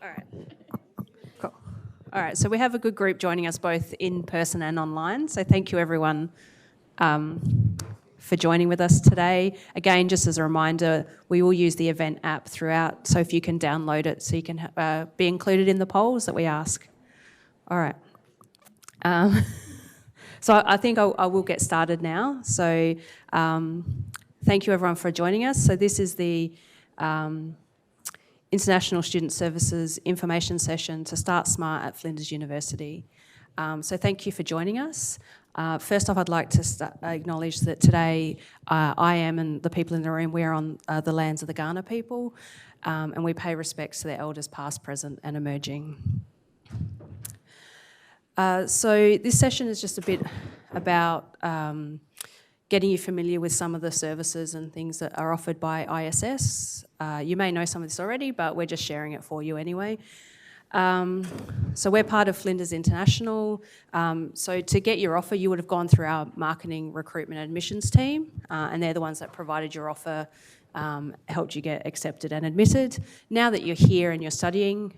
All right. Cool. All right, so we have a good group joining us both in person and online. So thank you everyone for joining with us today. Again, just as a reminder, we will use the event app throughout, so if you can download it so you can be included in the polls that we ask. All right. So I think I will get started now. So thank you everyone for joining us. So this is the International Student Services information session to Start Smart at Flinders University. So thank you for joining us. First off, I'd like to acknowledge that today I am, and the people in the room, we are on the lands of the Kaurna people, and we pay respects to their elders past, present and emerging. So this session is just a bit about getting you familiar with some of the services and things that are offered by ISS. You may know some of this already, but we're just sharing it for you anyway. So we're part of Flinders International. So to get your offer, you would have gone through our marketing, recruitment and admissions team, and they're the ones that provided your offer, helped you get accepted and admitted. Now that you're here and you're studying,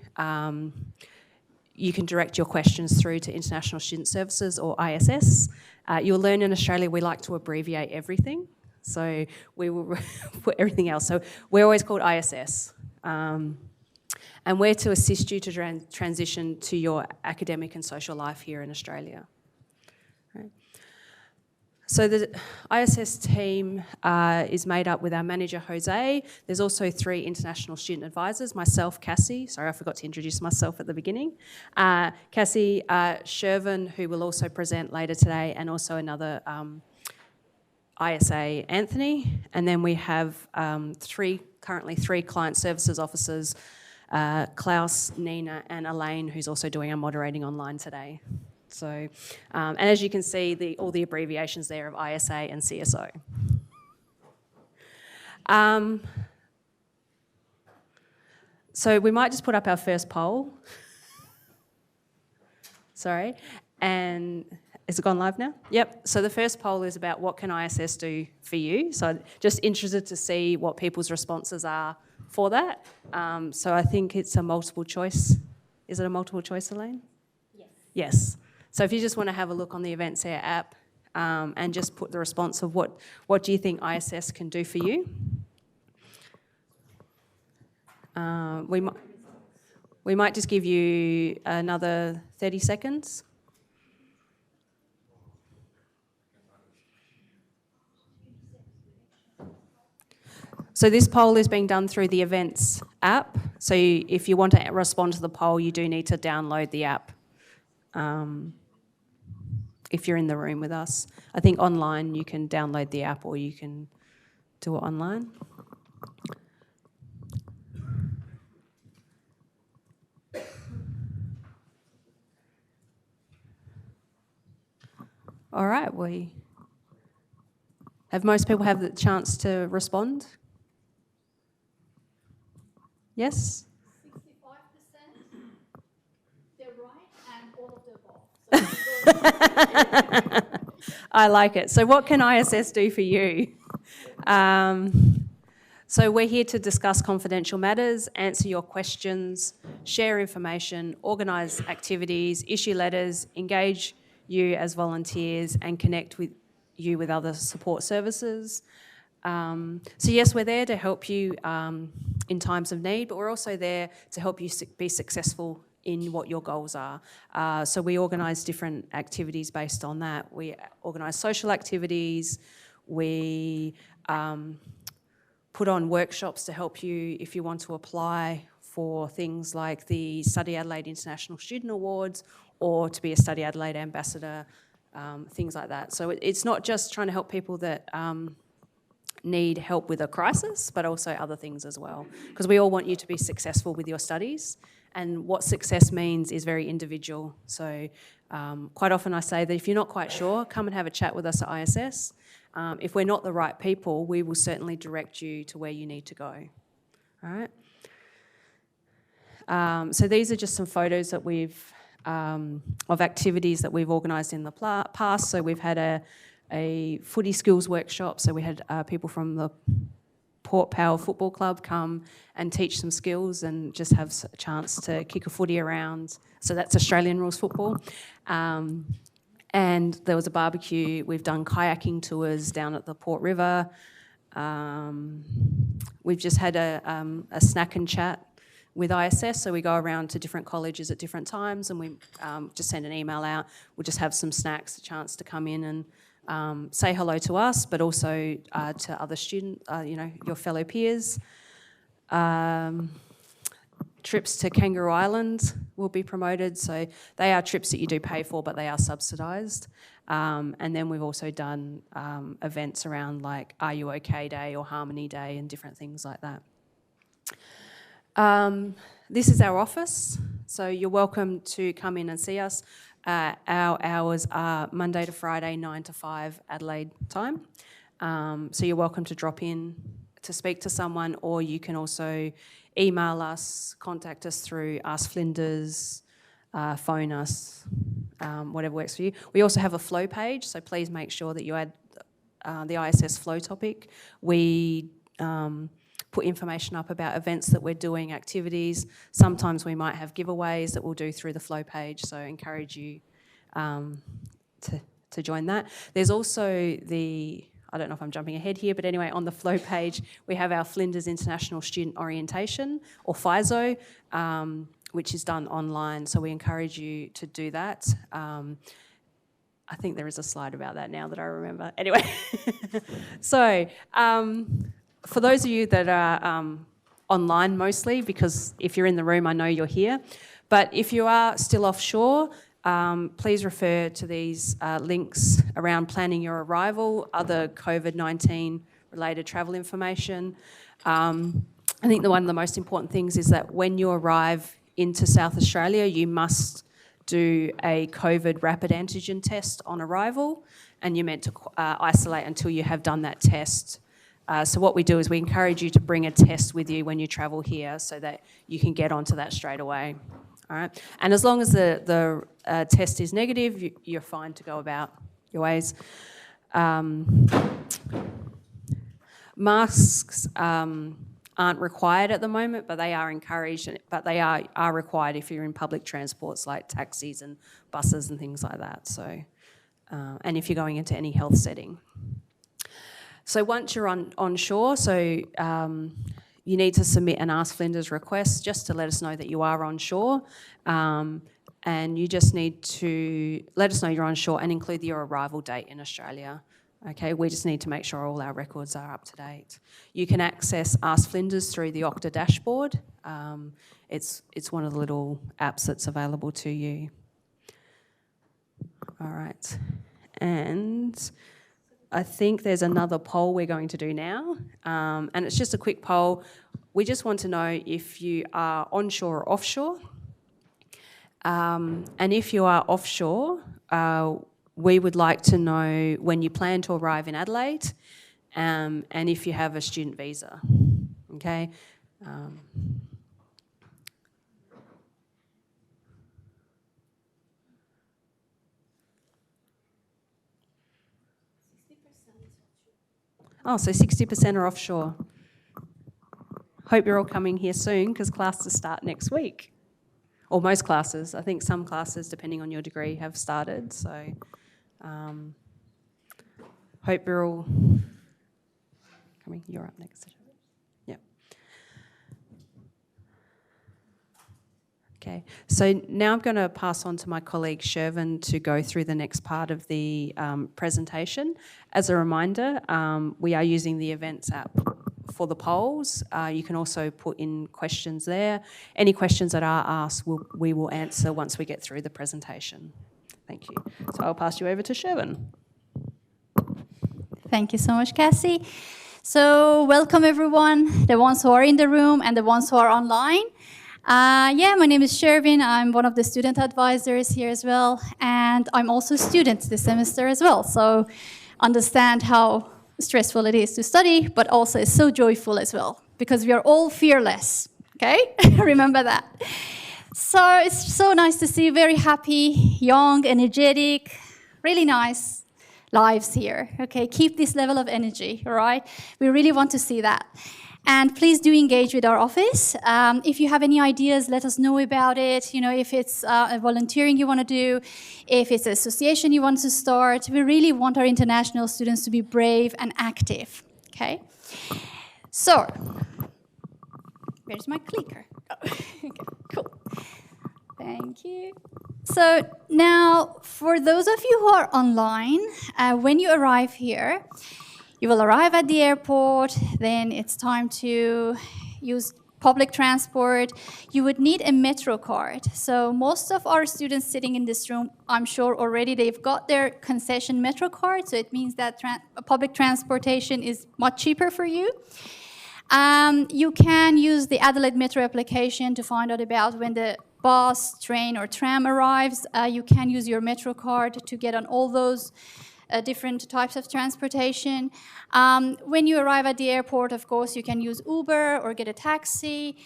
you can direct your questions through to International Student Services or ISS. You'll learn in Australia we like to abbreviate everything, so we will put everything else. So we're always called ISS. And we're to assist you to transition to your academic and social life here in Australia. Right. So the ISS team is made up with our manager, Jose. There's also 3 international student advisors, myself, Cassie. Sorry, I forgot to introduce myself at the beginning. Cassie, Shervin, who will also present later today, and also another ISA, Anthony. And then we have currently three client services officers, Klaus, Nina and Elaine, who's also doing our moderating online today. So, and as you can see, all the abbreviations there of ISA and CSO. So we might just put up our first poll. Sorry. And is it gone live now? Yep. So the first poll is about what can ISS do for you. So just interested to see what people's responses are for that. So I think it's a multiple choice. Is it a multiple choice, Elaine? Yes. Yes. So if you just want to have a look on the Events Here app and just put the response of what do you think ISS can do for you. We might just give you another 30 seconds. So this poll is being done through the Events app. So if you want to respond to the poll, you do need to download the app if you're in the room with us. I think online you can download the app or you can do it online. All right, have most people had the chance to respond? Yes? 65%, they're right, and all of the above. I like it. So what can ISS do for you? So we're here to discuss confidential matters, answer your questions, share information, organise activities, issue letters, engage you as volunteers and connect with you with other support services. So yes, we're there to help you in times of need, but we're also there to help you be successful in what your goals are. So we organise different activities based on that. We organise social activities, we put on workshops to help you if you want to apply for things like the Study Adelaide International Student Awards or to be a Study Adelaide Ambassador, things like that. So it's not just trying to help people that need help with a crisis, but also other things as well. Because we all want you to be successful with your studies, and what success means is very individual. So quite often I say that if you're not quite sure, come and have a chat with us at ISS. If we're not the right people, we will certainly direct you to where you need to go. All right? So these are just some photos that we've of activities that we've organised in the past. So we've had a footy skills workshop. So we had people from the Port Power Football Club come and teach some skills and just have a chance to kick a footy around. So that's Australian rules football. And there was a barbecue. We've done kayaking tours down at the Port River. We've just had a snack and chat with ISS, so we go around to different colleges at different times, and we just send an email out. We'll just have some snacks, a chance to come in and say hello to us, but also to other students, your fellow peers. Trips to Kangaroo Island will be promoted, so they are trips that you do pay for, but they are subsidised. And then we've also done events around like Are You OK Day or Harmony Day and different things like that. This is our office, so you're welcome to come in and see us. Our hours are Monday to Friday, 9 to 5 Adelaide time. So you're welcome to drop in to speak to someone, or you can also email us, contact us through Ask Flinders, phone us, whatever works for you. We also have a flow page, so please make sure that you add the ISS flow topic. We put information up about events that we're doing, activities. Sometimes we might have giveaways that we'll do through the flow page, so I encourage you to join that. There's also I don't know if I'm jumping ahead here, but anyway, on the flow page, we have our Flinders International Student Orientation, or FISO, which is done online, so we encourage you to do that. I think there is a slide about that now that I remember. Anyway, so for those of you that are online mostly, because if you're in the room, I know you're here, but if you are still offshore, please refer to these links around planning your arrival, other COVID-19 related travel information. I think one of the most important things is that when you arrive into South Australia, you must do a COVID rapid antigen test on arrival, and you're meant to isolate until you have done that test. So what we do is we encourage you to bring a test with you when you travel here so that you can get onto that straight away. All right, and as long as the test is negative, you're fine to go about your ways. Masks aren't required at the moment, but they are encouraged, but they are required if you're in public transports like taxis and buses and things like that. So, and if you're going into any health setting. So once you're on shore, you need to submit an Ask Flinders request just to let us know that you are on shore. And you just need to let us know you're on shore and include your arrival date in Australia. Okay, we just need to make sure all our records are up to date. You can access Ask Flinders through the Okta dashboard. It's one of the little apps that's available to you. All right, and I think there's another poll we're going to do now, and it's just a quick poll. We just want to know if you are onshore or offshore. And if you are offshore, we would like to know when you plan to arrive in Adelaide, and if you have a student visa, okay? Oh, so 60% are offshore. Hope you're all coming here soon because classes start next week. Or most classes. I think some classes, depending on your degree, have started. So hope you're all coming. You're up next. Yep. Okay. So now I'm going to pass on to my colleague Shervin to go through the next part of the presentation. As a reminder, we are using the Events app for the polls. You can also put in questions there. Any questions that are asked, we will answer once we get through the presentation. Thank you. So I'll pass you over to Shervin. Thank you so much, Cassie. So welcome everyone, the ones who are in the room and the ones who are online. My name is Shervin. I'm one of the student advisors here as well, and I'm also a student this semester as well. So understand how stressful it is to study, but also it's so joyful as well, because we are all fearless, okay? Remember that. So it's so nice to see very happy, young, energetic, really nice, lives here. Okay, keep this level of energy, all right? We really want to see that. And please do engage with our office. If you have any ideas, let us know about it. You know, if it's a volunteering you want to do, if it's an association you want to start. We really want our international students to be brave and active, okay? So, where's my clicker? Oh, okay, cool. Thank you. So now, for those of you who are online, when you arrive here, you will arrive at the airport, then it's time to use public transport. You would need a metro card. So most of our students sitting in this room, I'm sure already they've got their concession metro card, so it means that public transportation is much cheaper for you. You can use the Adelaide Metro application to find out about when the bus, train, or tram arrives. You can use your metro card to get on all those different types of transportation. When you arrive at the airport, of course, you can use Uber or get a taxi.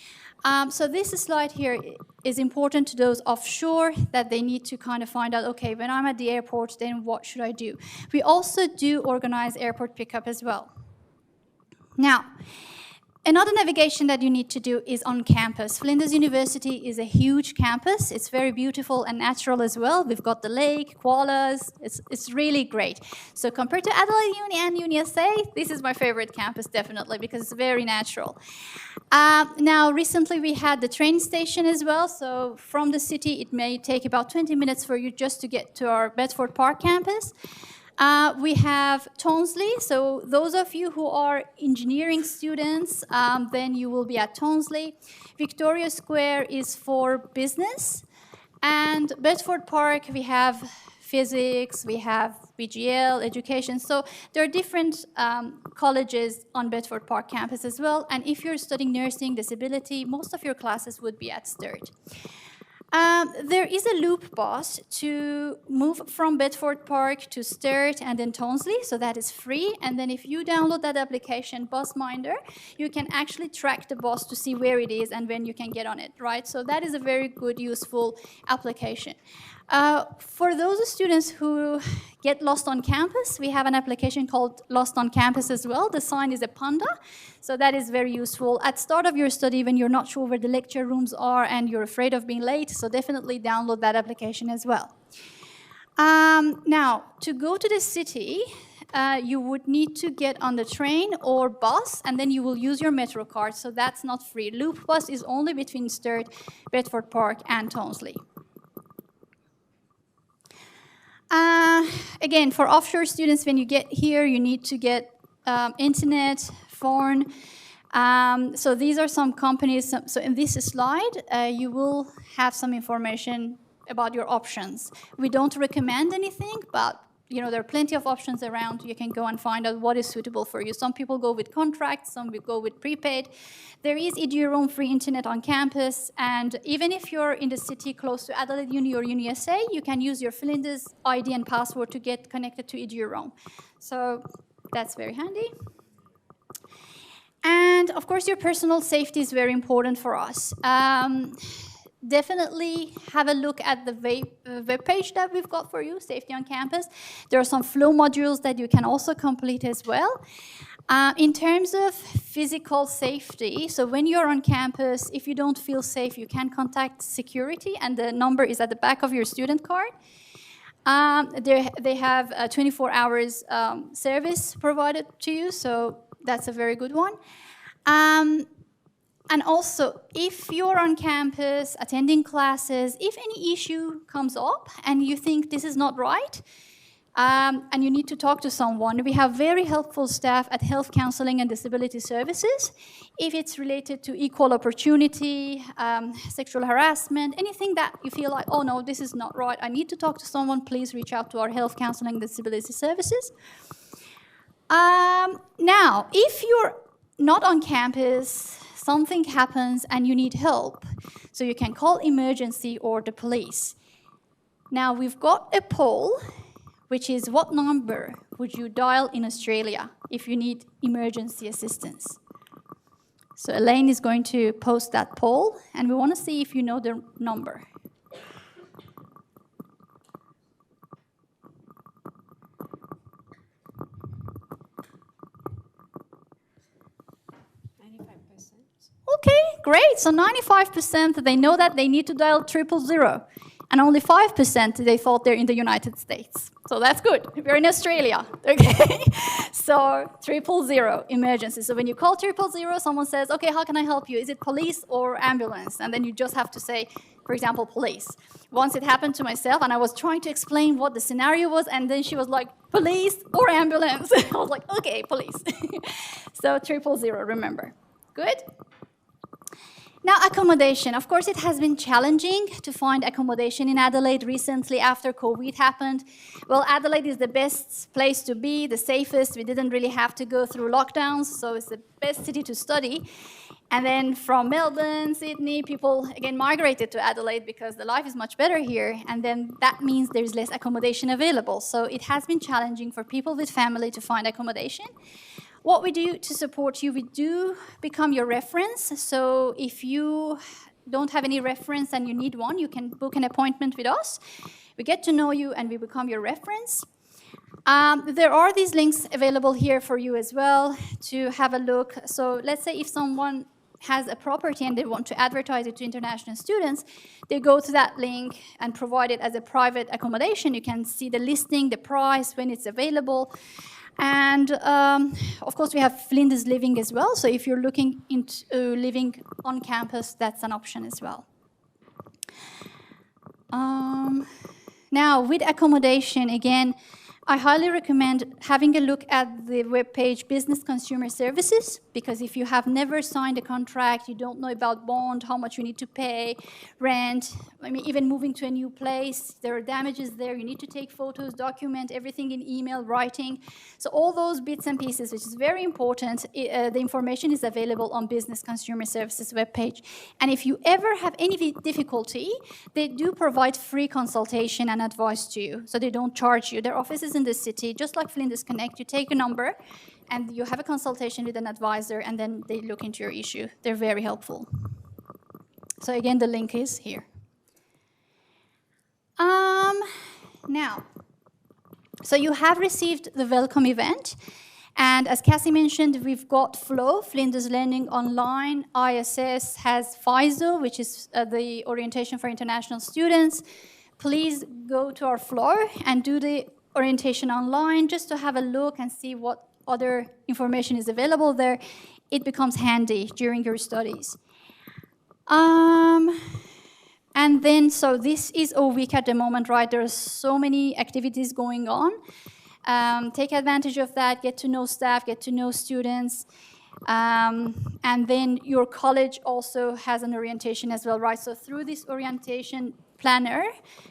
So this slide here is important to those offshore that they need to kind of find out, okay, when I'm at the airport, then what should I do? We also do organize airport pickup as well. Now, another navigation that you need to do is on campus. Flinders University is a huge campus. It's very beautiful and natural as well. We've got the lake, koalas. It's really great. So compared to Adelaide Uni and UniSA, this is my favorite campus, definitely, because it's very natural. Now, recently we had the train station as well. So from the city, it may take about 20 minutes for you just to get to our Bedford Park campus. We have Tonsley, so those of you who are engineering students, then you will be at Tonsley. Victoria Square is for business. And Bedford Park, we have physics, we have BGL, education. So there are different colleges on Bedford Park campus as well. And if you're studying nursing, disability, most of your classes would be at Sturt. There is a loop bus to move from Bedford Park to Sturt and then Tonsley, so that is free. And then if you download that application, Busminder, you can actually track the bus to see where it is and when you can get on it, right? So that is a very good, useful application. For those students who get lost on campus, we have an application called Lost on Campus as well. The sign is a panda, so that is very useful. At start of your study, when you're not sure where the lecture rooms are and you're afraid of being late, so definitely download that application as well. Now, to go to the city, you would need to get on the train or bus, and then you will use your metro card, so that's not free. Loop bus is only between Sturt, Bedford Park, and Tonsley. Again, for offshore students, when you get here, you need to get internet, phone. So these are some companies. So in this slide, you will have some information about your options. We don't recommend anything, but you know, there are plenty of options around. You can go and find out what is suitable for you. Some people go with contracts, some will go with prepaid. There is eduroam free internet on campus, and even if you're in the city close to Adelaide Uni or UniSA, you can use your Flinders ID and password to get connected to eduroam. So that's very handy. And of course, your personal safety is very important for us. Definitely have a look at the web page that we've got for you, Safety on Campus. There are some flow modules that you can also complete as well. In terms of physical safety, so when you're on campus, if you don't feel safe, you can contact security, and the number is at the back of your student card. They have a 24 hours service provided to you, so that's a very good one. And also, if you're on campus, attending classes, if any issue comes up and you think this is not right, and you need to talk to someone, we have very helpful staff at Health Counselling and Disability Services. If it's related to equal opportunity, sexual harassment, anything that you feel like, oh no, this is not right, I need to talk to someone, please reach out to our Health Counselling and Disability Services. Now, if you're not on campus, something happens and you need help, so you can call emergency or the police. Now, we've got a poll, which is what number would you dial in Australia if you need emergency assistance? So Elaine is going to post that poll, and we want to see if you know the number. okay, great. So 95% they know that they need to dial 000. And only 5% they thought they're in the United States. So that's good. We're in Australia, okay? So 000, emergency. So when you call 000, someone says, okay, how can I help you? Is it police or ambulance? And then you just have to say, for example, police. Once it happened to myself, and I was trying to explain what the scenario was, and then she was like, police or ambulance? I was like, okay, police. So 000, remember. Good? Now, accommodation. Of course, it has been challenging to find accommodation in Adelaide recently after COVID happened. Well, Adelaide is the best place to be, the safest. We didn't really have to go through lockdowns, so it's the best city to study. And then from Melbourne, Sydney, people, again, migrated to Adelaide because the life is much better here. And then that means there's less accommodation available. So it has been challenging for people with family to find accommodation. What we do to support you, we do become your reference. So if you don't have any reference and you need one, you can book an appointment with us. We get to know you and we become your reference. There are these links available here for you as well to have a look. So let's say if someone has a property and they want to advertise it to international students, they go to that link and provide it as a private accommodation. You can see the listing, the price, when it's available. And of course, we have Flinders Living as well. So if you're looking into living on campus, that's an option as well. Now, with accommodation, again, I highly recommend having a look at the webpage Business Consumer Services, because if you have never signed a contract, you don't know about bond, how much you need to pay, rent, I mean, even moving to a new place, there are damages there, you need to take photos, document everything in email, writing. So all those bits and pieces, which is very important, the information is available on Business Consumer Services webpage. And if you ever have any difficulty, they do provide free consultation and advice to you, so they don't charge you. Their office is in the city, just like Flinders Connect. You take a number and you have a consultation with an advisor and then they look into your issue. They're very helpful. So again, the link is here. Now, so you have received the welcome event. And as Cassie mentioned, we've got FLOW, Flinders Learning Online. ISS has FISO, which is the Orientation for International Students. Please go to our FLOW and do the orientation online just to have a look and see what other information is available there. It becomes handy during your studies. And then, so this is a week at the moment, right? There's so many activities going on. Take advantage of that, get to know staff, get to know students. And then your college also has an orientation as well, right? So through this orientation planner,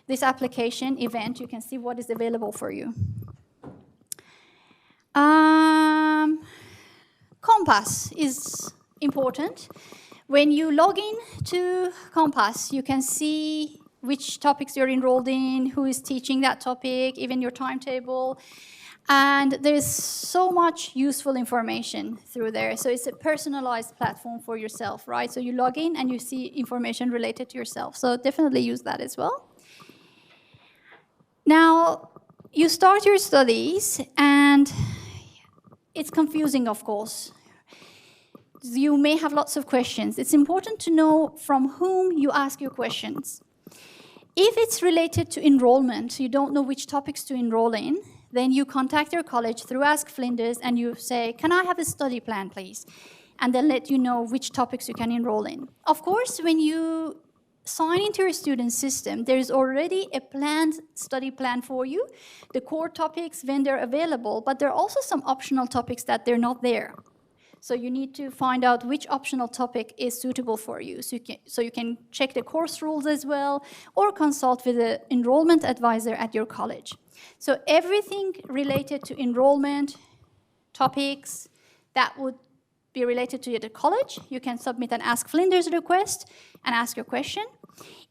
this application event, you can see what is available for you. Compass is important. When you log in to Compass, you can see which topics you're enrolled in, who is teaching that topic, even your timetable. And there's so much useful information through there. So it's a personalized platform for yourself, right? So you log in and you see information related to yourself. So definitely use that as well. Now, you start your studies and it's confusing, of course. You may have lots of questions. It's important to know from whom you ask your questions. If it's related to enrollment, you don't know which topics to enroll in, then you contact your college through Ask Flinders and you say, can I have a study plan, please? And they'll let you know which topics you can enroll in. Of course, when you sign into your student system, there is already a planned study plan for you, the core topics when they're available, but there are also some optional topics that they're not there. So you need to find out which optional topic is suitable for you. So you can check the course rules as well, or consult with an enrollment advisor at your college. So everything related to enrollment, topics, that would be related to the college. You can submit an Ask Flinders request and ask your question.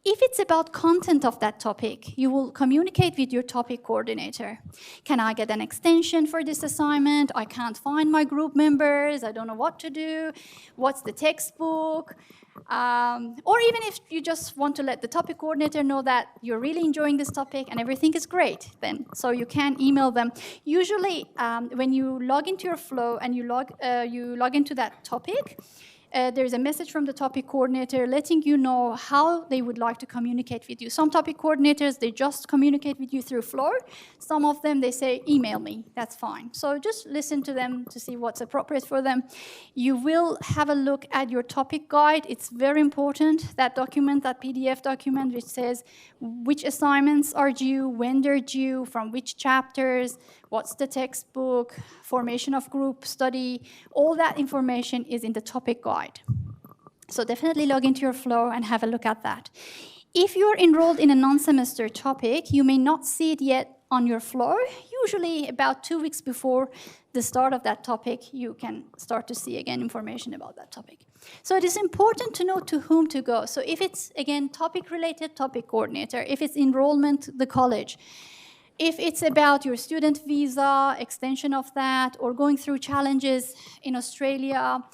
If it's about content of that topic, you will communicate with your topic coordinator. Can I get an extension for this assignment? I can't find my group members. I don't know what to do. What's the textbook? Or even if you just want to let the topic coordinator know that you're really enjoying this topic and everything is great, then so you can email them. Usually, when you log into your FLOW and you log into that topic, there's a message from the topic coordinator letting you know how they would like to communicate with you. Some topic coordinators, they just communicate with you through Flow. Some of them, they say, email me, that's fine. So just listen to them to see what's appropriate for them. You will have a look at your topic guide. It's very important, that document, that PDF document, which says which assignments are due, when they're due, from which chapters, what's the textbook, formation of group study. All that information is in the topic guide. So definitely log into your Flow and have a look at that. If you're enrolled in a non-semester topic, you may not see it yet on your Flow. Usually about 2 weeks before the start of that topic, you can start to see again information about that topic. So it is important to know to whom to go. So if it's, again, topic-related, topic coordinator. If it's enrollment, the college. If it's about your student visa, extension of that, or going through challenges in Australia,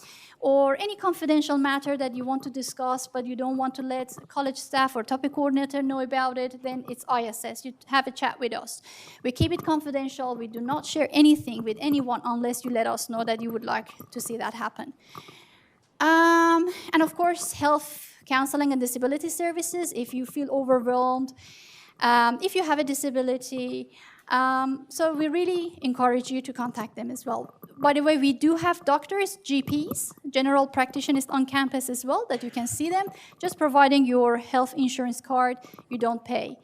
or any confidential matter that you want to discuss but you don't want to let college staff or topic coordinator know about it, then it's ISS. You have a chat with us. We keep it confidential. We do not share anything with anyone unless you let us know that you would like to see that happen. And of course, health, counseling, and disability services, if you feel overwhelmed, if you have a disability. So we really encourage you to contact them as well. By the way, we do have doctors, GPs, general practitioners on campus as well, that you can see them. Just providing your health insurance card, you don't pay.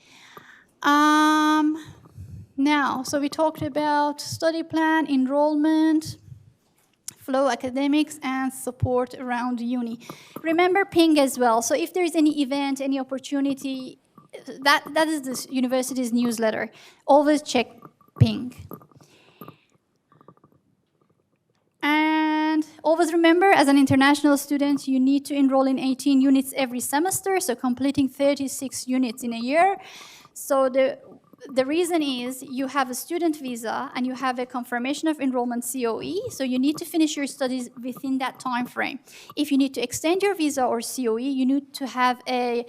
Now, so we talked about study plan, enrollment, Flow academics, and support around uni. Remember Ping as well. So if there is any event, any opportunity, that is the university's newsletter. Always check Ping. And always remember, as an international student, you need to enroll in 18 units every semester, so completing 36 units in a year. So the reason is you have a student visa and you have a confirmation of enrollment COE, so you need to finish your studies within that time frame. If you need to extend your visa or COE, you need to have a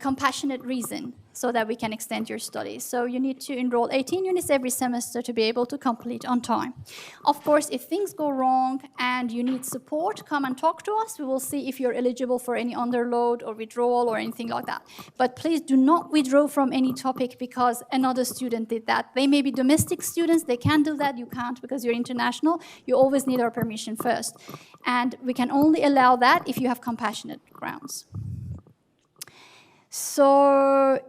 compassionate reason so that we can extend your studies. So you need to enroll 18 units every semester to be able to complete on time. Of course, if things go wrong and you need support, come and talk to us. We will see if you're eligible for any underload or withdrawal or anything like that. But please do not withdraw from any topic because another student did that. They may be domestic students, they can do that, you can't because you're international. You always need our permission first. And we can only allow that if you have compassionate grounds. So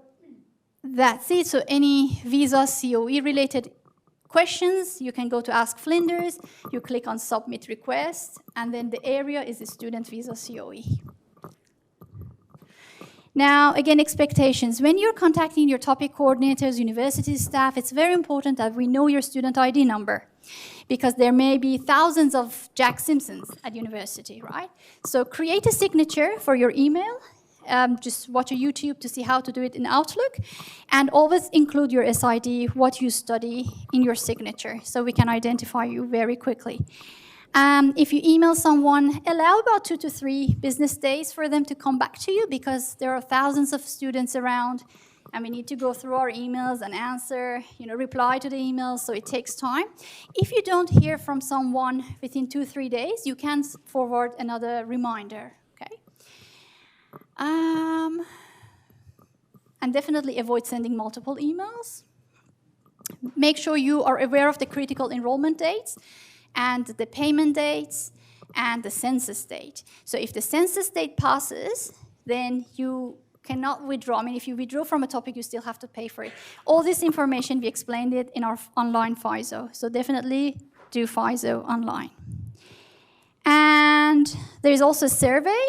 that's it. So any visa COE related questions, you can go to Ask Flinders, you click on Submit Request, and then the area is the student visa COE. Now, again, expectations. When you're contacting your topic coordinators, university staff, it's very important that we know your student ID number because there may be thousands of Jack Simpsons at university, right? So create a signature for your email. Just watch a YouTube to see how to do it in Outlook, and always include your SID, what you study, in your signature, so we can identify you very quickly. If you email someone, allow about 2 to 3 business days for them to come back to you because there are thousands of students around, and we need to go through our emails and answer, reply to the emails, so it takes time. If you don't hear from someone within 2-3 days, you can forward another reminder. And definitely avoid sending multiple emails. Make sure you are aware of the critical enrollment dates and the payment dates and the census date. So if the census date passes, then you cannot withdraw. I mean, if you withdraw from a topic, you still have to pay for it. All this information, we explained it in our online FISO. So definitely do FISO online. And there's also a survey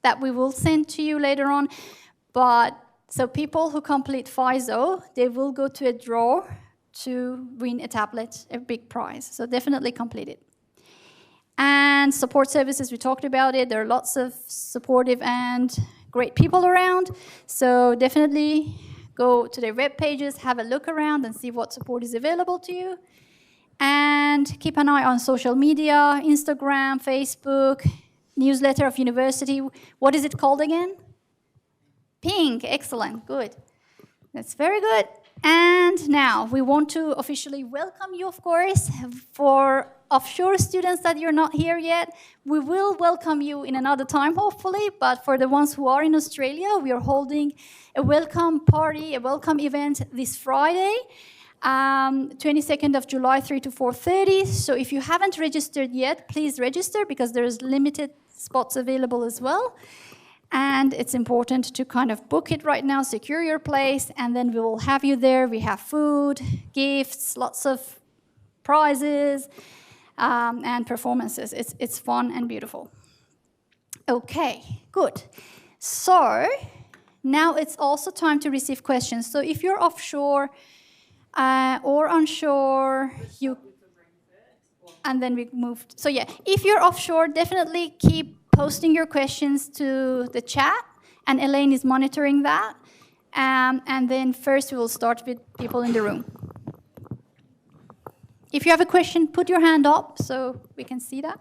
that we will send to you later on. But so people who complete FISO, they will go to a draw to win a tablet, a big prize. So definitely complete it. And support services, we talked about it. There are lots of supportive and great people around. So definitely go to their web pages, have a look around and see what support is available to you. And keep an eye on social media, Instagram, Facebook, newsletter of university. What is it called again? Ping. Excellent. Good. That's very good. And now we want to officially welcome you, of course, for offshore students that you're not here yet, we will welcome you in another time, hopefully. But for the ones who are in Australia, we are holding a welcome party, a welcome event this Friday, 22nd of July, 3 to 4:30. So if you haven't registered yet, please register because there's limited spots available as well. And it's important to kind of book it right now, secure your place, and then we will have you there. We have food, gifts, lots of prizes, and performances. It's fun and beautiful. Okay, good. So now it's also time to receive questions. So if you're offshore or onshore, and then we moved. So yeah, if you're offshore, definitely keep posting your questions to the chat, and Elaine is monitoring that. And then first we will start with people in the room. If you have a question, put your hand up so we can see that.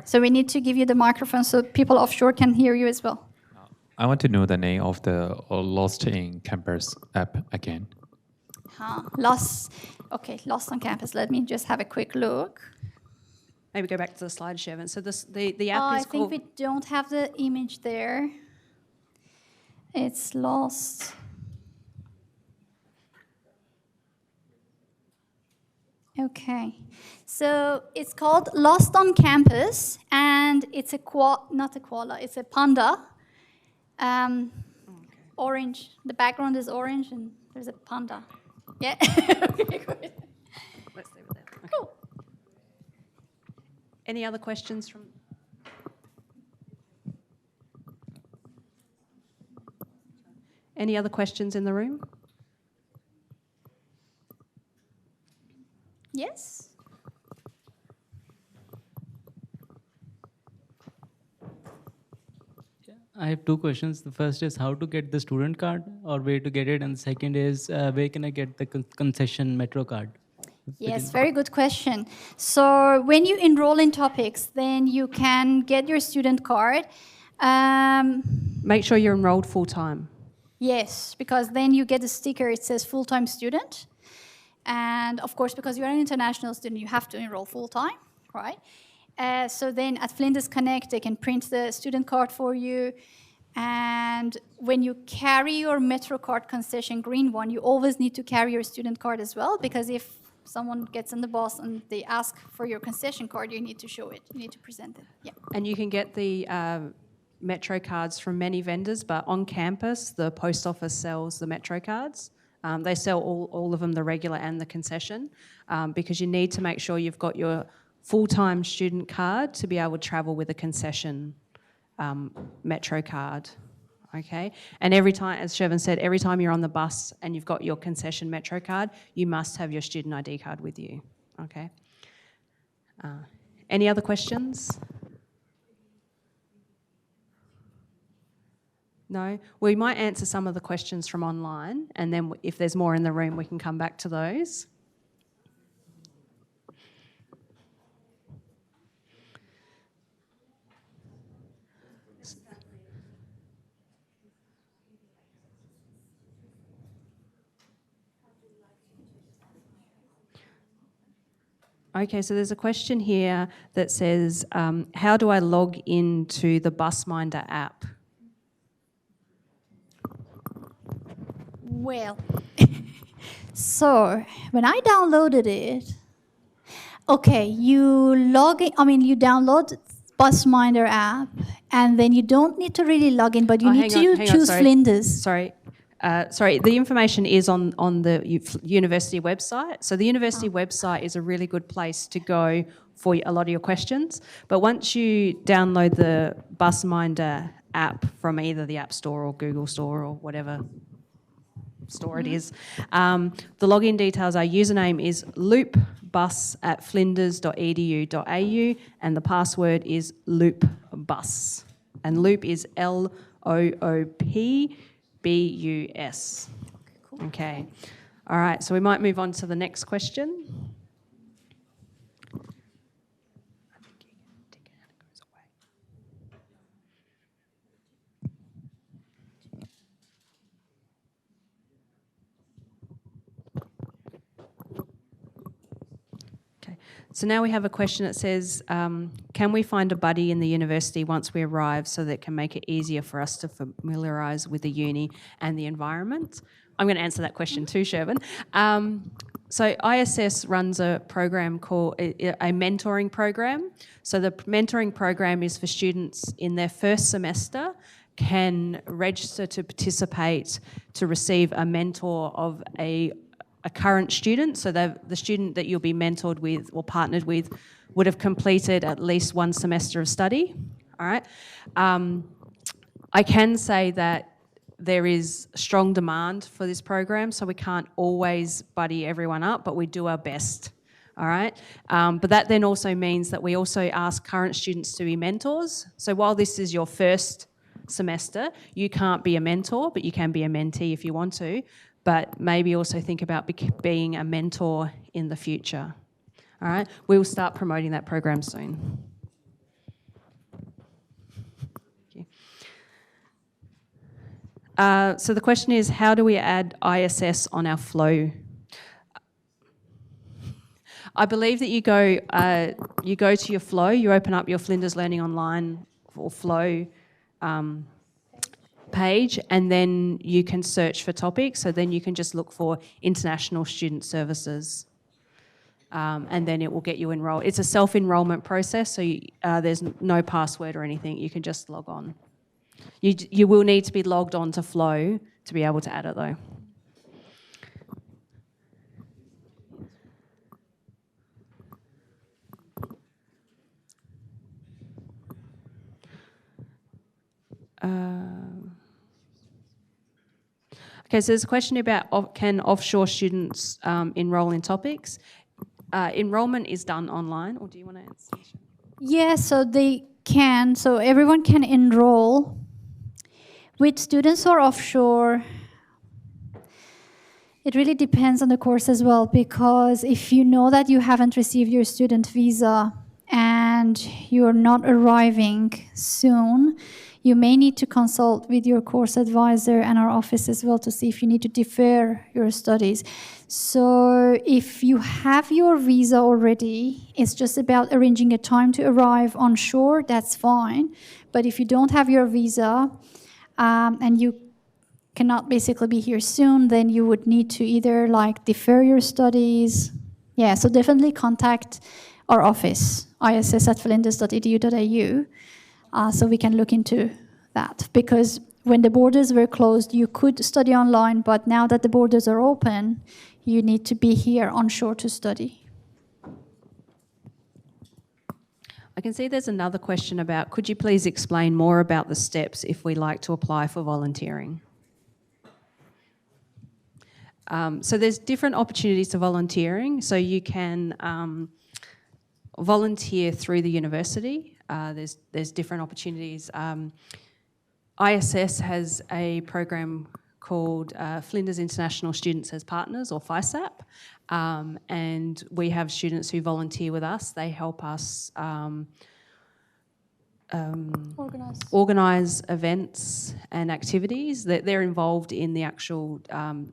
So we need to give you the microphone so people offshore can hear you as well. I want to know the name of the Lost in Campus app again. Lost on Campus. Let me just have a quick look. Maybe go back to the slide, Shevin. So the app I is think called... we don't have the image there. It's lost. Okay, so it's called Lost on Campus, and it's not a koala, it's a panda. Orange. The background is orange, and there's a panda. Yeah. Okay, good. Let's leave it there. Okay. Cool. Any other questions from... Any other questions in the room? Yes. I have two questions. The first is how to get the student card or where to get it, and the second is where can I get the concession metro card? Yes, very good question. So when you enroll in topics, then you can get your student card. Make sure you're enrolled full-time. Yes, because then you get a sticker, it says full-time student. And of course, because you're an international student, you have to enroll full-time, right? So then at Flinders Connect, they can print the student card for you. And when you carry your Metro card concession green one, you always need to carry your student card as well, because if someone gets on the bus and they ask for your concession card, you need to show it, you need to present it, yeah. And you can get the Metro cards from many vendors, but on campus, the post office sells the Metro cards. They sell all of them, the regular and the concession, because you need to make sure you've got your full-time student card to be able to travel with a concession Metro card, okay? And every time, as Shevin said, every time you're on the bus and you've got your concession Metro card, you must have your student ID card with you, okay? Any other questions? No? We might answer some of the questions from online, and then if there's more in the room, we can come back to those. Okay, so there's a question here that says, how do I log into the BusMinder app? Well, so when I downloaded it, okay, you log in, you download BusMinder app, and then you don't need to really log in, but you need to choose Flinders. Sorry, the information is on the university website. So the university website is a really good place to go for a lot of your questions. But once you download the BusMinder app from either the App Store or Google Store or whatever store it is, the login details are username is loopbus@flinders.edu.au and the password is loopbus. And loop is LOOPBUS. Okay. All right, so we might move on to the next question. So now we have a question that says, can we find a buddy in the university once we arrive so that it can make it easier for us to familiarise with the uni and the environment? I'm going to answer that question too, Shervin. So ISS runs a program called a mentoring program. So the mentoring program is for students in their first semester can register to participate to receive a mentor of a current student. So the student that you'll be mentored with or partnered with would have completed at least one semester of study. All right. I can say that there is strong demand for this program, so we can't always buddy everyone up, but we do our best. All right. But that then also means that we also ask current students to be mentors. So while this is your first semester, you can't be a mentor, but you can be a mentee if you want to. But maybe also think about being a mentor in the future. All right, we will start promoting that program soon. Thank you. So the question is, how do we add ISS on our flow? I believe that you go to your flow, you open up your Flinders Learning Online or flow page, and then you can search for topics. So then you can just look for international student services, and then it will get you enrolled. It's a self-enrollment process, so there's no password or anything. You can just log on. You will need to be logged on to Flow to be able to add it though. Okay, so there's a question about can offshore students enrol in topics? Enrolment is done online, or do you want to answer? Yeah, so they can. So everyone can enroll. With students who are offshore, it really depends on the course as well, because if you know that you haven't received your student visa and you're not arriving soon, you may need to consult with your course advisor and our office as well to see if you need to defer your studies. So if you have your visa already, it's just about arranging a time to arrive on shore, that's fine. But if you don't have your visa and you cannot basically be here soon, then you would need to either defer your studies. Yeah, so definitely contact our office, iss@flinders.edu.au. So we can look into that, because when the borders were closed, you could study online, but now that the borders are open, you need to be here on shore to study. I can see there's another question about, could you please explain more about the steps if we like to apply for volunteering? So there's different opportunities to volunteering. So you can volunteer through the university. There's different opportunities. ISS has a program called Flinders International Students as Partners, or FISAP, and we have students who volunteer with us. They help us organise events and activities. They're involved in the actual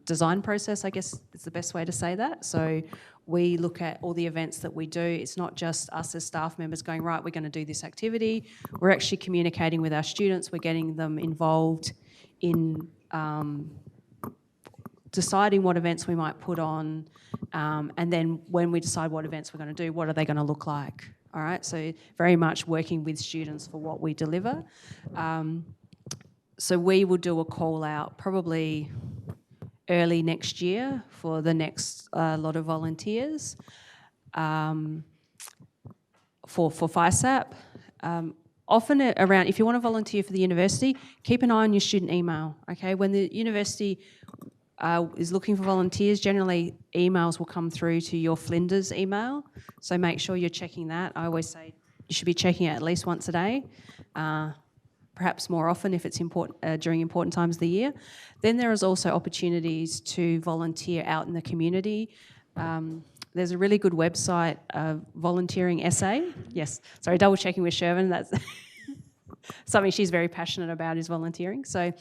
design process, I guess is the best way to say that. So we look at all the events that we do. It's not just us as staff members going, right, we're going to do this activity. We're actually communicating with our students. We're getting them involved in deciding what events we might put on, and then when we decide what events we're going to do, what are they going to look like? All right, so very much working with students for what we deliver. So we will do a call out probably early next year for the next lot of volunteers for FISAP. Often around, if you want to volunteer for the university, keep an eye on your student email, okay? When the university is looking for volunteers, generally emails will come through to your Flinders email, so make sure you're checking that. I always say you should be checking it at least once a day, perhaps more often if it's important during important times of the year. Then there is also opportunities to volunteer out in the community. There's a really good website, Volunteering SA. Yes, sorry, double checking with Shervin, that's something she's very passionate about is volunteering. So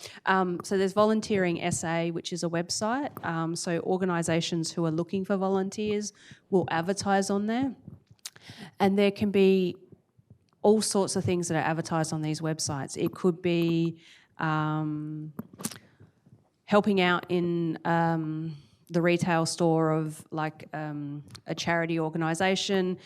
there's Volunteering SA, which is a website. So organisations who are looking for volunteers will advertise on there. And there can be all sorts of things that are advertised on these websites. It could be helping out in the retail store of like a charity organisation.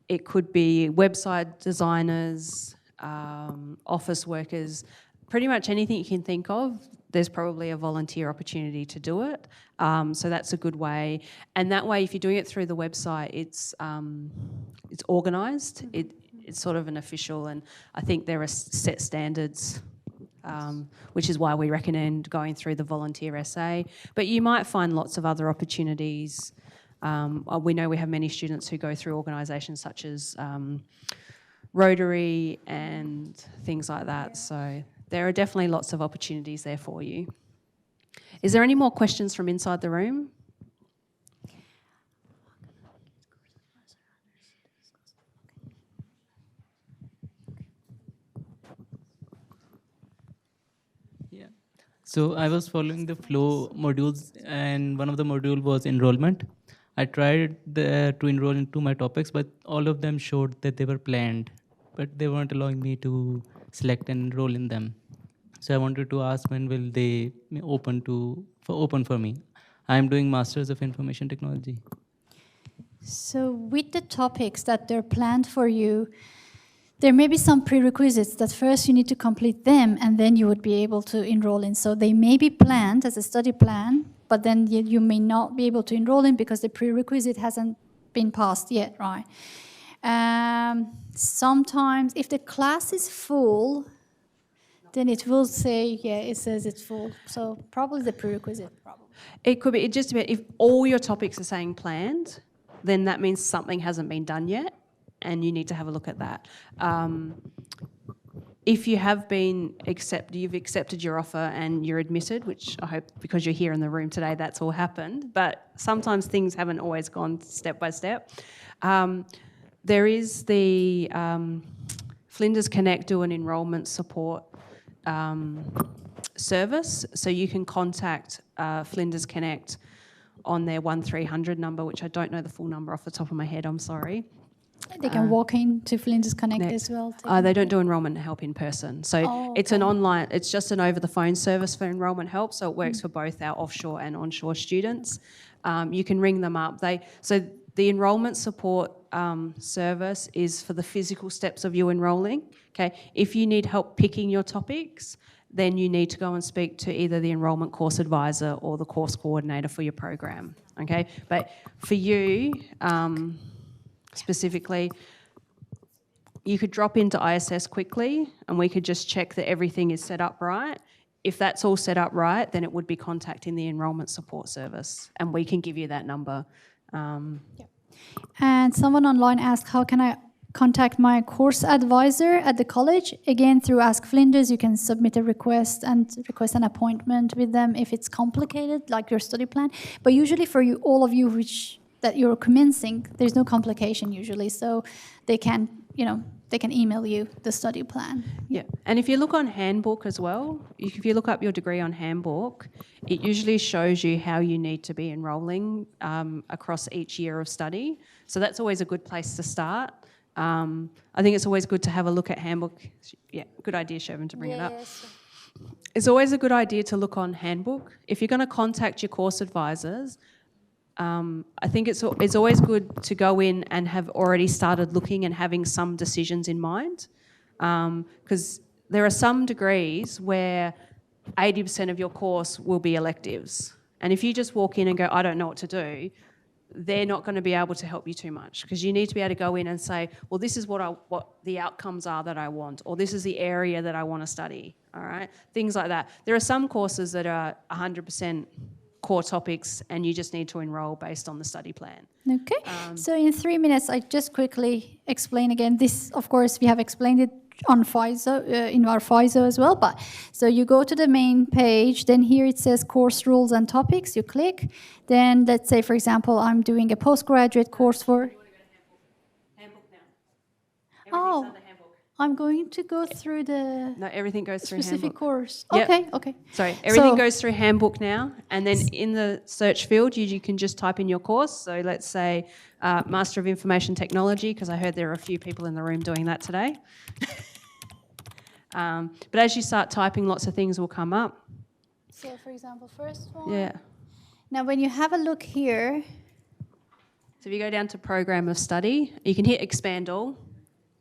It could be website designers, office workers, pretty much anything you can think of. There's probably a volunteer opportunity to do it. So that's a good way. And that way, if you're doing it through the website, it's organised. It's sort of an official, and I think there are set standards, which is why we recommend going through the volunteer SA. But you might find lots of other opportunities. We know we have many students who go through organisations such as Rotary and things like that. So there are definitely lots of opportunities there for you. Is there any more questions from inside the room? Yeah. So I was following the flow modules, and one of the module was enrollment. I tried to enroll into my topics, but all of them showed that they were planned, but they weren't allowing me to select and enroll in them. So I wanted to ask, when will they open for me? I am doing Masters of Information Technology. So with the topics that they're planned for you, there may be some prerequisites that first you need to complete them and then you would be able to enroll in. So they may be planned as a study plan, but then you may not be able to enroll in because the prerequisite hasn't been passed yet, right? Sometimes if the class is full, then it will say, yeah, it says it's full. So probably the prerequisite, probably. It could be, it just depends. If all your topics are saying planned, then that means something hasn't been done yet, and you need to have a look at that. If you have been you've accepted your offer and you're admitted, which I hope because you're here in the room today, that's all happened, but sometimes things haven't always gone step by step. There is the Flinders Connect do an enrolment support service, so you can contact Flinders Connect on their 1300 number, which I don't know the full number off the top of my head, I'm sorry. They can walk into Flinders Connect as well. They don't do enrolment help in person. So it's an online, it's just an over-the-phone service for enrolment help, so it works for both our offshore and onshore students. You can ring them up. So the enrolment support service is for the physical steps of you enrolling. Okay, if you need help picking your topics, then you need to go and speak to either the enrolment course advisor or the course coordinator for your program. Okay, but for you specifically, you could drop into ISS quickly and we could just check that everything is set up right. If that's all set up right, then it would be contacting the enrolment support service, and we can give you that number. And someone online asked, how can I contact my course advisor at the college? Again, through Ask Flinders, you can submit a request and request an appointment with them if it's complicated, like your study plan. But usually for you, all of you that you're commencing, there's no complication usually, so they can email you the study plan. Yeah, and if you look on Handbook as well, if you look up your degree on Handbook, it usually shows you how you need to be enrolling across each year of study. So that's always a good place to start. I think it's always good to have a look at Handbook. Yeah, good idea, Shervin, to bring it up. It's always a good idea to look on Handbook. If you're going to contact your course advisors, I think it's always good to go in and have already started looking and having some decisions in mind, because there are some degrees where 80% of your course will be electives. And if you just walk in and go, I don't know what to do, they're not going to be able to help you too much, because you need to be able to go in and say, well, this is what the outcomes are that I want, or this is the area that I want to study, all right? Things like that. There are some courses that are 100% core topics and you just need to enrol based on the study plan. Okay, so in 3 minutes, I just quickly explain again. This, of course, we have explained it on FISO, in our FISO as well, but so you go to the main page, then here it says course rules and topics, you click, then let's say, for example, I'm doing a postgraduate course for... Handbook now. Everything's under Handbook. I'm going to go through the No, everything goes through specific handbook. course. Yep. Okay, okay. Sorry, everything So- goes through handbook now, and then in the search field, you can just type in your course. So let's say Master of Information Technology, because I heard there are a few people in the room doing that today. But as you start typing, lots of things will come up. So, for example, first one. Yeah. Now, when you have a look here, So if you go down to Program of Study, you can hit Expand All.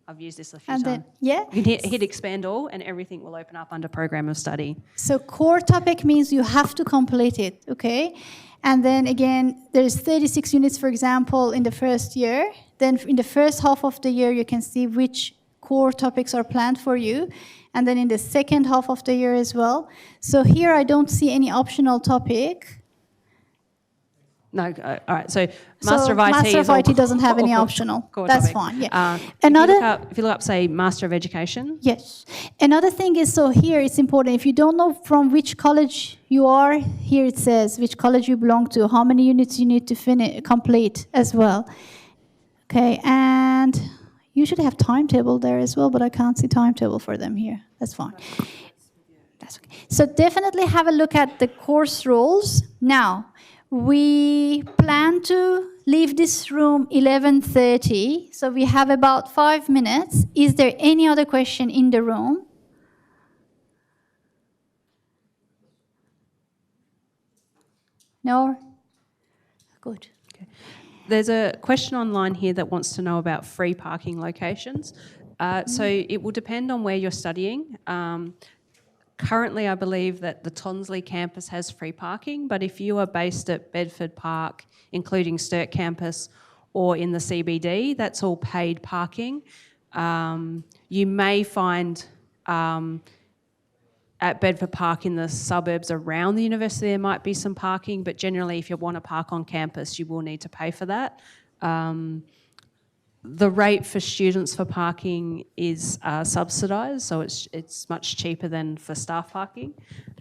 I've used this a few and times. then, yeah. You can hit Expand All, and everything will open up under Program of Study. So core topic means you have to complete it, okay? And then again, there's 36 units, for example, in the first year. Then in the first half of the year, you can see which core topics are planned for you. And then in the second half of the year as well. So here I don't see any optional topic. No, all right. So Master of IT, Master is of all IT doesn't have any core- optional. core That's topic. fine, yeah. Another. Another- If you look up, say, Master of Education. Yes. Another thing is, so here it's important, if you don't know from which college you are, here it says which college you belong to, how many units you need to complete as well. Okay, and usually have timetable there as well, but I can't see timetable for them here. That's fine. That's okay. So definitely have a look at the course rules. Now, we plan to leave this room 11:30, so we have about 5 minutes. Is there any other question in the room? No? Good. There's a question online here that wants to know about free parking locations. So it will depend on where you're studying. Currently, I believe that the Tonsley campus has free parking, but if you are based at Bedford Park, including Sturt campus, or in the CBD, that's all paid parking. You may find at Bedford Park in the suburbs around the university there might be some parking, but generally if you want to park on campus, you will need to pay for that. The rate for students for parking is subsidised, so it's much cheaper than for staff parking.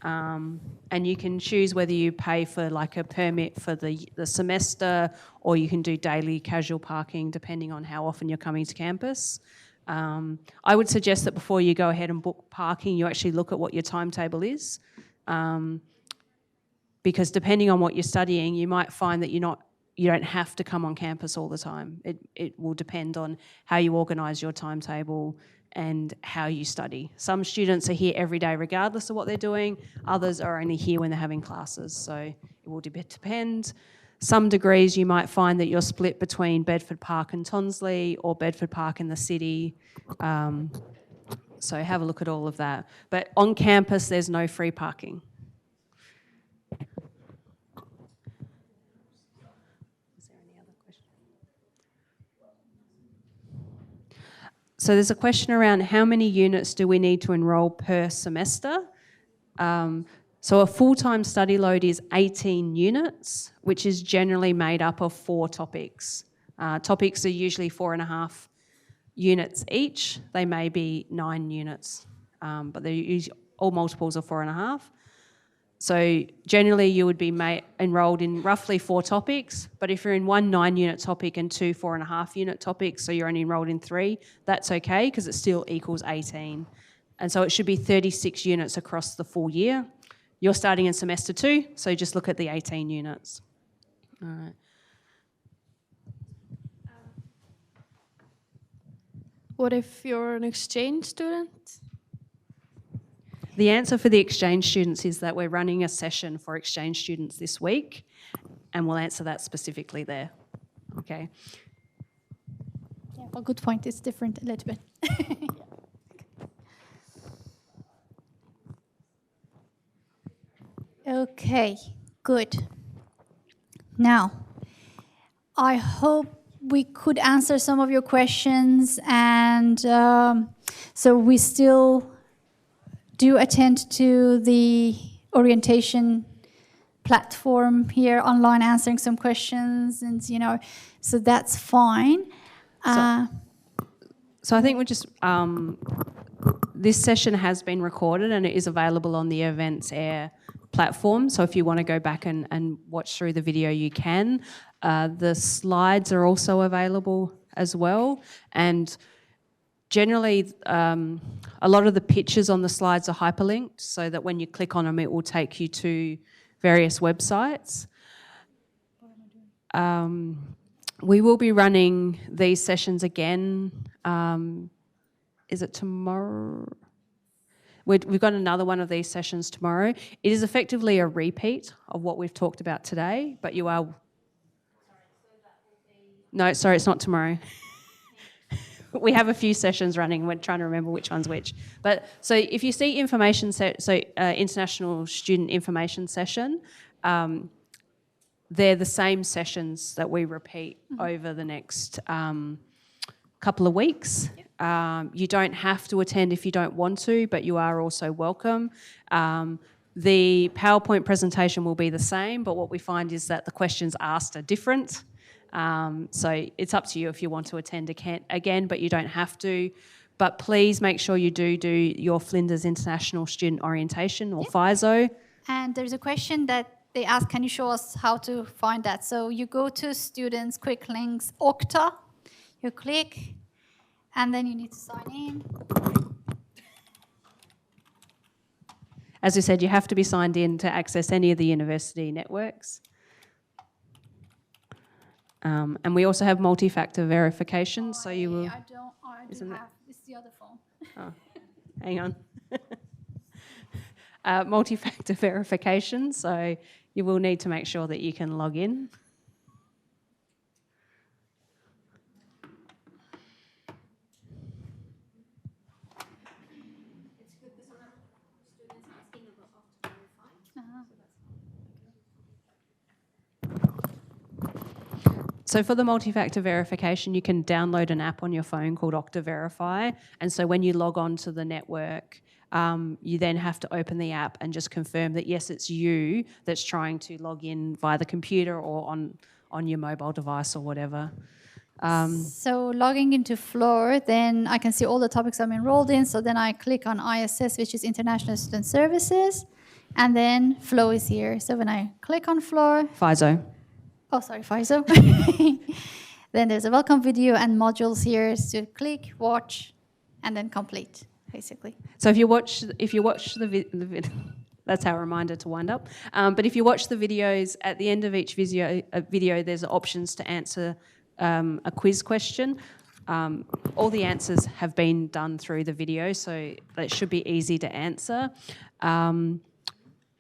And you can choose whether you pay for like a permit for the semester, or you can do daily casual parking depending on how often you're coming to campus. I would suggest that before you go ahead and book parking, you actually look at what your timetable is. Because depending on what you're studying, you might find that you don't have to come on campus all the time. It will depend on how you organise your timetable and how you study. Some students are here every day regardless of what they're doing. Others are only here when they're having classes, so it will depend. Some degrees you might find that you're split between Bedford Park and Tonsley or Bedford Park and the city. So have a look at all of that. But on campus, there's no free parking. So there's a question around how many units do we need to enrol per semester? So a full-time study load is 18 units, which is generally made up of 4 topics. Topics are usually 4.5 units each. They may be 9 units, but they're usually all multiples of 4.5. So generally you would be enrolled in roughly 4 topics, but if you're in 1 9-unit topic and 2 4.5-unit topics, so you're only enrolled in 3, that's okay because it still equals 18. And so it should be 36 units across the full year. You're starting in semester 2, so just look at the 18 units. All right. What if you're an exchange student? The answer for the exchange students is that we're running a session for exchange students this week, and we'll answer that specifically there. Okay. Yeah, well, good point. It's different a little bit. Okay, good. Now, I hope we could answer some of your questions, and so we still do attend to the orientation platform here online, answering some questions, and so that's fine. So I think we're just, this session has been recorded and it is available on the Events Air platform. So if you want to go back and watch through the video, you can. The slides are also available as well. And generally, a lot of the pictures on the slides are hyperlinked so that when you click on them, it will take you to various websites. We will be running these sessions again. Is it tomorrow? We've got another one of these sessions tomorrow. It is effectively a repeat of what we've talked about today, but you are... No, sorry, it's not tomorrow. We have a few sessions running. We're trying to remember which one's which. But so if you see international student information session, they're the same sessions that we repeat over the next couple of weeks. You don't have to attend if you don't want to, but you are also welcome. The PowerPoint presentation will be the same, but what we find is that the questions asked are different. So it's up to you if you want to attend again, but you don't have to. But please make sure you do your Flinders International Student Orientation, or FISO. And there's a question that they ask, can you show us how to find that? So you go to Students Quick Links Okta, you click, and then you need to sign in. As we said, you have to be signed in to access any of the university networks. And we also have multi-factor verification, so you will... I do have, it's the other phone. Oh, hang on. Multi-factor verification, so you will need to make sure that you can log in. So for the multi-factor verification, you can download an app on your phone called Okta Verify. And so when you log on to the network, you then have to open the app and just confirm that, yes, it's you that's trying to log in via the computer or on your mobile device or whatever. So logging into Floor, then I can see all the topics I'm enrolled in. So then I click on ISS, which is International Student Services. And then Flow is here. So when I click on Floor... FISO. Oh, sorry, FISO. Then there's a welcome video and modules here to click, watch, and then complete, basically. So if you watch the video, that's our reminder to wind up. But if you watch the videos, at the end of each video there's options to answer a quiz question. All the answers have been done through the video, so that should be easy to answer.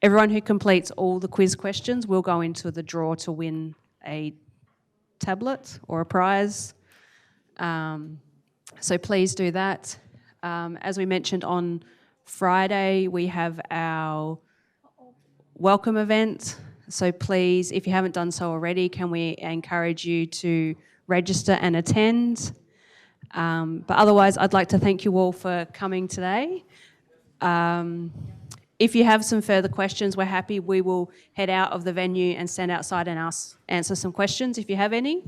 Everyone who completes all the quiz questions will go into the draw to win a tablet or a prize. So please do that. As we mentioned on Friday, we have our welcome event. So please, if you haven't done so already, can we encourage you to register and attend? But otherwise, I'd like to thank you all for coming today. If you have some further questions, we're happy. We will head out of the venue and stand outside and answer some questions if you have any.